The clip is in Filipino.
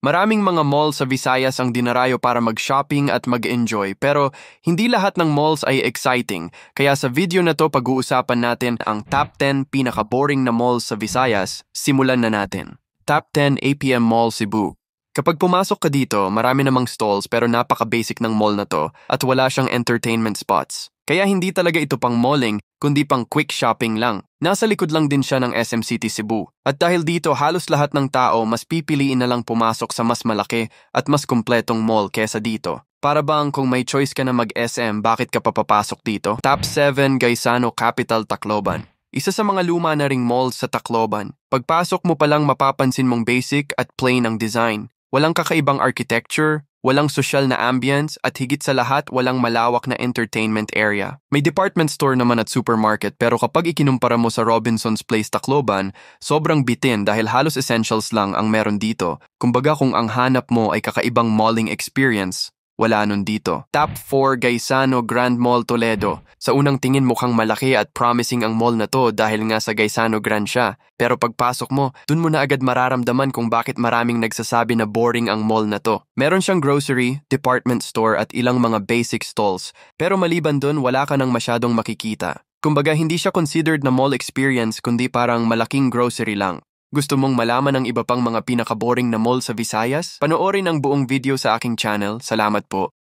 Maraming mga mall sa Visayas ang dinarayo para mag-shopping at mag-enjoy, pero hindi lahat ng malls ay exciting. Kaya sa video na to pag-uusapan natin ang top 10 pinaka-boring na malls sa Visayas. Simulan na natin. Top 10 APM Mall Cebu. Kapag pumasok ka dito, marami namang stalls pero napaka-basic ng mall na to at wala siyang entertainment spots. Kaya hindi talaga ito pang malling, kundi pang quick shopping lang. Nasa likod lang din siya ng SM City Cebu. At dahil dito, halos lahat ng tao mas pipiliin na lang pumasok sa mas malaki at mas kumpletong mall kesa dito. Para bang kung may choice ka na mag-SM, bakit ka papapasok dito? Top 7 Gaisano Capital Tacloban. Isa sa mga luma na ring malls sa Tacloban. Pagpasok mo palang mapapansin mong basic at plain ang design. Walang kakaibang architecture, walang social na ambience, at higit sa lahat, walang malawak na entertainment area. May department store naman at supermarket pero kapag ikinumpara mo sa Robinson's Place Tacloban, sobrang bitin dahil halos essentials lang ang meron dito. Kumbaga kung ang hanap mo ay kakaibang malling experience, wala nun dito. Top 4 Gaisano Grand Mall Toledo. Sa unang tingin mukhang malaki at promising ang mall na to dahil nga sa Gaisano Grand siya. Pero pagpasok mo, dun mo na agad mararamdaman kung bakit maraming nagsasabi na boring ang mall na to. Meron siyang grocery, department store at ilang mga basic stalls. Pero maliban dun, wala ka nang masyadong makikita. Kumbaga hindi siya considered na mall experience kundi parang malaking grocery lang. Gusto mong malaman ang iba pang mga pinaka-boring na mall sa Visayas? Panoorin ang buong video sa aking channel. Salamat po.